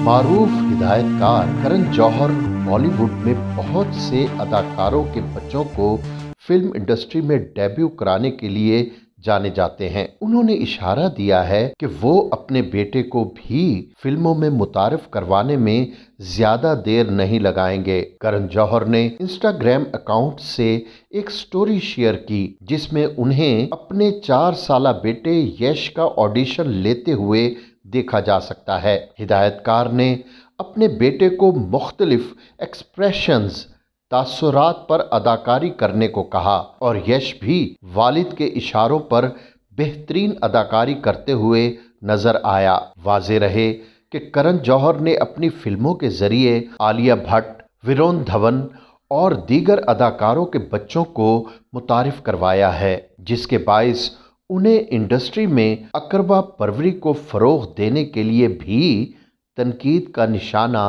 मारूफ हिदायतकार करण जौहर बॉलीवुड में बहुत से अदाकारों के बच्चों को फिल्म इंडस्ट्री में डेब्यू कराने के लिए जाने जाते हैं। उन्होंने इशारा दिया है कि वो अपने बेटे को भी फिल्मों में मुतारिफ करवाने में ज्यादा देर नहीं लगाएंगे। करण जौहर ने इंस्टाग्राम अकाउंट से एक स्टोरी शेयर की जिसमें उन्हें अपने 4 साला बेटे यश का ऑडिशन लेते हुए देखा जा सकता है। हिदायतकार ने अपने बेटे को मुख्तलिफ एक्सप्रेशंस तासुरात पर अदाकारी करने को कहा और यश भी वालिद के इशारों पर बेहतरीन अदाकारी करते हुए नजर आया। वाज़ेह रहे कि करण जौहर ने अपनी फिल्मों के जरिए आलिया भट्ट, वरुण धवन और दीगर अदाकारों के बच्चों को मुतारिफ करवाया है, जिसके बाइस उन्हें इंडस्ट्री में अकरबा परवरी को फरोग देने के लिए भी तनकीद का निशाना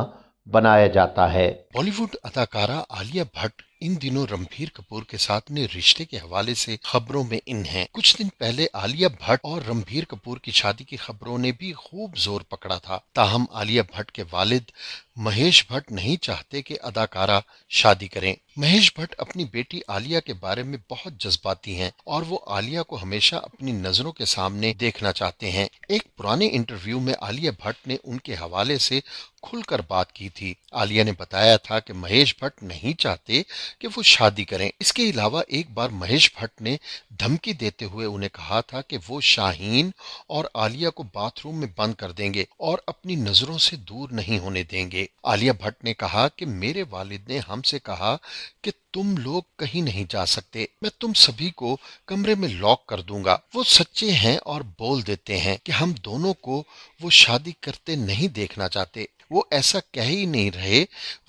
बनाया जाता है। बॉलीवुड अदाकारा आलिया भट्ट इन दिनों रणबीर कपूर के साथ अपने रिश्ते के हवाले से खबरों में इन हैं। कुछ दिन पहले आलिया भट्ट और रणबीर कपूर की शादी की खबरों ने भी खूब जोर पकड़ा था। ताहम आलिया भट्ट के वालिद महेश भट्ट नहीं चाहते कि अदाकारा शादी करें। महेश भट्ट अपनी बेटी आलिया के बारे में बहुत जज्बाती हैं और वो आलिया को हमेशा अपनी नजरों के सामने देखना चाहते हैं। एक पुराने इंटरव्यू में आलिया भट्ट ने उनके हवाले से खुलकर बात की थी। आलिया ने बताया था कि महेश भट्ट नहीं चाहते कि वो शादी करें। इसके अलावा एक बार महेश भट्ट ने धमकी देते हुए उन्हें कहा था कि वो शाहीन और आलिया को बाथरूम में बंद कर देंगे और अपनी नजरों से दूर नहीं होने देंगे। आलिया भट्ट ने कहा कि मेरे वालिद ने हमसे कहा कि तुम लोग कहीं नहीं जा सकते, मैं तुम सभी को कमरे में लॉक कर दूंगा। वो सच्चे हैं और बोल देते हैं कि हम दोनों को वो शादी करते नहीं देखना चाहते। वो ऐसा कह ही नहीं रहे,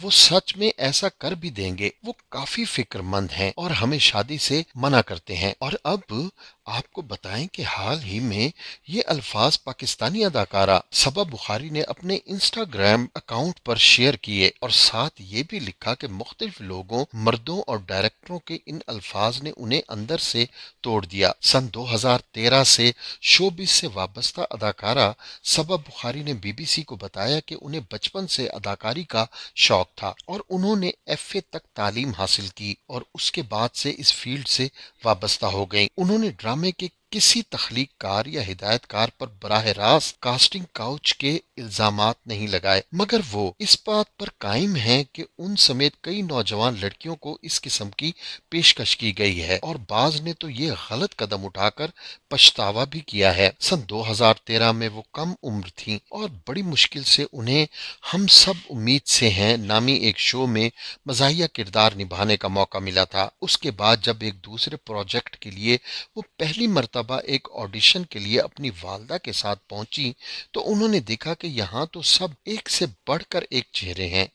वो सच में ऐसा कर भी देंगे। वो काफी फिक्रमंद हैं और हमें शादी से मना करते हैं। और अब आपको बताएं कि हाल ही में ये अल्फाज पाकिस्तानी अदाकारा सबा बुखारी ने अपने इंस्टाग्राम अकाउंट पर शेयर किए और साथ ये भी लिखा कि मुख्तलिफ लोगों, मर्दों और डायरेक्टरों के इन अल्फाज ने उन्हें अंदर से तोड़ दिया। सन 2013 से शोबिस से वाबस्ता अदाकारा सबा बुखारी ने बीबीसी को बताया कि उन्हें बचपन से अदाकारी का शौक था और उन्होंने एफए तक तालीम हासिल की और उसके बाद से इस फील्ड से वाबस्ता हो गई। उन्होंने ड्रामे के किसी तख्लीककार या हिदायतकार पर बराह रास्त कास्टिंग काउच के इल्जामात नहीं लगाए, मगर वो इस बात पर कायम हैं कि उन समेत कई नौजवान लड़कियों को इस किस्म की पेशकश की गई है और बाज ने तो ये गलत कदम उठाकर पछतावा भी किया है। सन 2013 में वो कम उम्र थीं और बड़ी मुश्किल से उन्हें हम सब उम्मीद से हैं नामी एक शो में मज़ाहिया किरदार निभाने का मौका मिला था। उसके बाद जब एक दूसरे प्रोजेक्ट के लिए वो पहली मर्तबा एक ऑडिशन के लिए अपनी वालदा के साथ पहुंची तो उन्होंने देखा कि यहाँ तो सब एक से बढ़कर एक चेहरे हैं।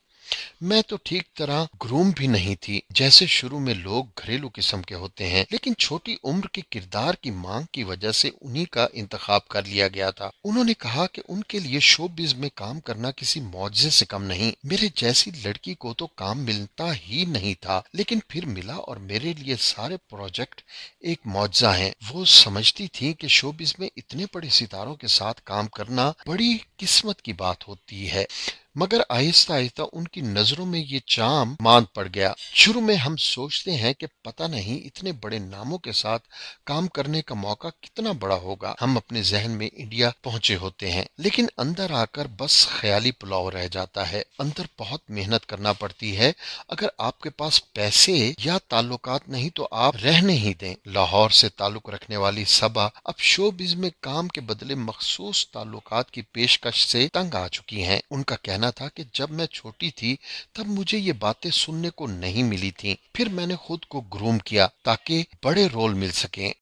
मैं तो ठीक तरह ग्रूम भी नहीं थी, जैसे शुरू में लोग घरेलू किस्म के होते हैं, लेकिन छोटी उम्र के किरदार की मांग की वजह से उन्हीं का इंतखाब कर लिया गया था। उन्होंने कहा कि उनके लिए शोबिज में काम करना किसी मौजज़े से कम नहीं। मेरे जैसी लड़की को तो काम मिलता ही नहीं था, लेकिन फिर मिला और मेरे लिए सारे प्रोजेक्ट एक मौजज़ा हैं। वो समझती थी कि शोबिज में इतने बड़े सितारों के साथ काम करना बड़ी किस्मत की बात होती है, मगर आहिस्ता आहिस्ता उनकी नजरों में ये चाम मांद पड़ गया। शुरू में हम सोचते हैं कि पता नहीं इतने बड़े नामों के साथ काम करने का मौका कितना बड़ा होगा। हम अपने जहन में इंडिया पहुंचे होते हैं, लेकिन अंदर आकर बस ख्याली पुलाव रह जाता है। अंदर बहुत मेहनत करना पड़ती है। अगर आपके पास पैसे या ताल्लुकात नहीं तो आप रहने ही दें। लाहौर से ताल्लुक रखने वाली सबा अब शोबिज में काम के बदले मखसूस ताल्लुकात की पेशकश से तंग आ चुकी हैं। उनका कहना था कि जब मैं छोटी थी तब मुझे ये बातें सुनने को नहीं मिली थी, फिर मैंने खुद को ग्रूम किया ताकि बड़े रोल मिल सकें।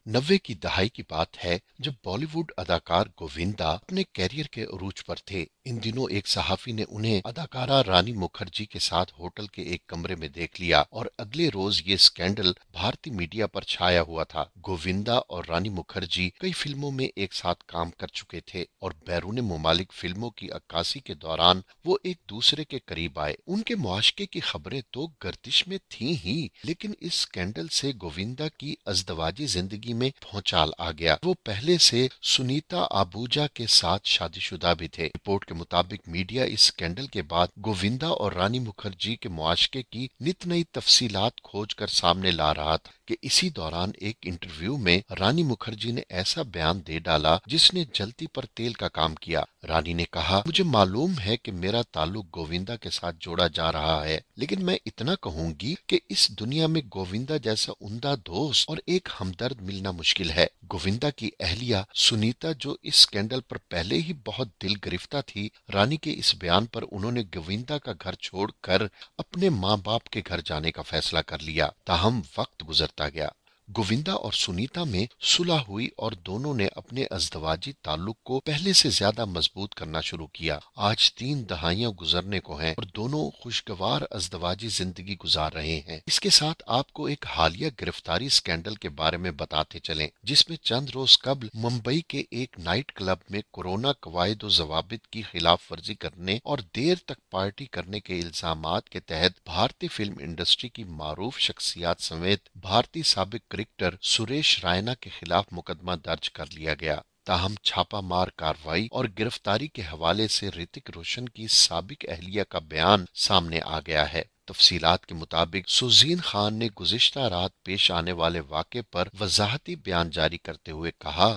90 की दहाई की बात है जब बॉलीवुड अदाकार गोविंदा अपने कैरियर के उरूज पर थे। इन दिनों एक सहाफी ने उन्हें अदाकारा रानी मुखर्जी के साथ होटल के एक कमरे में देख लिया और अगले रोज ये स्कैंडल भारतीय मीडिया पर छाया हुआ था। गोविंदा और रानी मुखर्जी कई फिल्मों में एक साथ काम कर चुके थे और बैरून मुमालिक फिल्मों की अक्कासी के दौरान वो एक दूसरे के करीब आए। उनके मुआशके की खबरें तो गर्दिश में थी ही, लेकिन इस स्कैंडल से गोविंदा की अज़दवाजी जिंदगी में भौचाल आ गया। वो पहले से सुनीता आबूजा के साथ शादीशुदा भी थे। रिपोर्ट के मुताबिक मीडिया इस स्कैंडल के बाद गोविंदा और रानी मुखर्जी के मुआशके की नित नई तफसीलात खोज कर सामने ला रहा था कि इसी दौरान एक इंटरव्यू में रानी मुखर्जी ने ऐसा बयान दे डाला जिसने जलती पर तेल का काम किया। रानी ने कहा, मुझे मालूम है कि मेरा ताल्लुक गोविंदा के साथ जोड़ा जा रहा है, लेकिन मैं इतना कहूंगी कि इस दुनिया में गोविंदा जैसा उम्दा दोस्त और एक हमदर्द मिलना मुश्किल है। गोविंदा की अहलिया सुनीता, जो इस स्कैंडल पर पहले ही बहुत दिल गिरफ्तार थी, रानी के इस बयान पर उन्होंने गोविंदा का घर छोड़कर अपने माँ बाप के घर जाने का फैसला कर लिया। ताहम वक्त गुजरता गया, गोविंदा और सुनीता में सुलह हुई और दोनों ने अपने अज़दवाजी ताल्लुक को पहले से ज्यादा मजबूत करना शुरू किया। आज 3 दहाइयां गुजरने को हैं और दोनों खुशगवार अज़दवाजी जिंदगी गुजार रहे हैं। इसके साथ आपको एक हालिया गिरफ्तारी स्कैंडल के बारे में बताते चलें, जिसमें चंद रोज कबल मुंबई के एक नाइट क्लब में कोरोना कवायद जवाबित की खिलाफ वर्जी करने और देर तक पार्टी करने के इल्जामात के तहत भारतीय फिल्म इंडस्ट्री की मारूफ शख्सियात समेत भारतीय साबिक क्रिकेटर सुरेश रायना के खिलाफ मुकदमा दर्ज कर लिया गया। ताहम छापामार कार्रवाई और गिरफ्तारी के हवाले से ऋतिक रोशन की साबिक अहलिया का बयान सामने आ गया है। तफसीलात के मुताबिक सुजीन खान ने गुज़िश्ता रात पेश आने वाले वाक़े पर वजाहती बयान जारी करते हुए कहा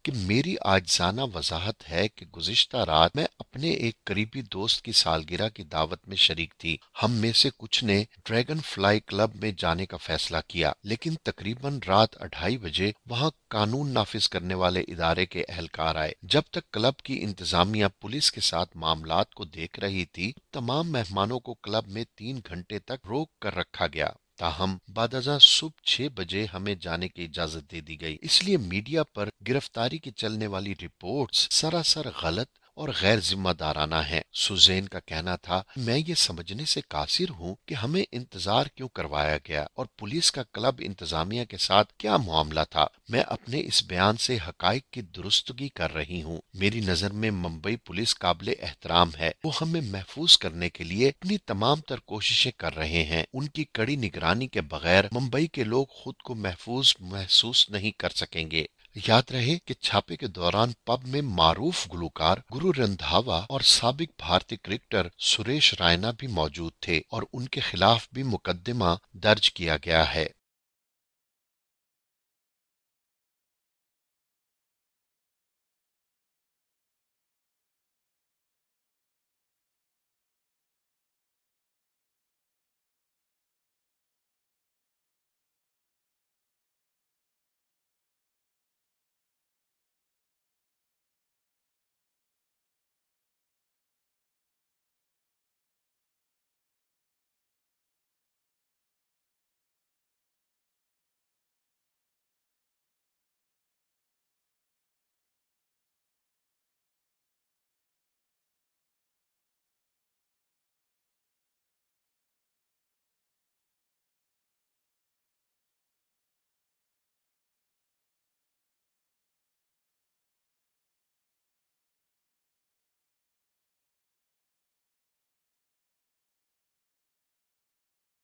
कि मेरी आजजाना वजाहत है कि गुज़िश्ता रात मैं अपने एक करीबी दोस्त की सालगिरह की दावत में शरीक थी। हम में से कुछ ने ड्रैगन फ्लाई क्लब में जाने का फैसला किया, लेकिन तकरीबन रात 2:30 बजे वहां कानून नाफिज करने वाले इदारे के एहलकार आए। जब तक क्लब की इंतजामिया पुलिस के साथ मामलात को देख रही थी, तमाम मेहमानों को क्लब में 3 घंटे तक रोक कर रखा गया। ताहम बादजा सुबह 6 बजे हमें जाने की इजाजत दे दी गई। इसलिए मीडिया पर गिरफ्तारी की चलने वाली रिपोर्ट्स सरासर गलत और गैर जिम्मेदाराना है। सुजैन का कहना था, मैं ये समझने से कासिर हूँ कि हमें इंतजार क्यों करवाया गया और पुलिस का क्लब इंतजामिया के साथ क्या मामला था। मैं अपने इस बयान से हकाइक की दुरुस्तगी कर रही हूँ। मेरी नजर में मुंबई पुलिस काबिल एहतराम है। वो हमें महफूज करने के लिए अपनी तमाम तर कोशिशें कर रहे हैं। उनकी कड़ी निगरानी के बगैर मुंबई के लोग खुद को महफूज महसूस नहीं कर सकेंगे। याद रहे कि छापे के दौरान पब में मारूफ गुलकार गुरु रंधावा और साबिक भारतीय क्रिकेटर सुरेश रायना भी मौजूद थे और उनके खिलाफ भी मुकदमा दर्ज किया गया है।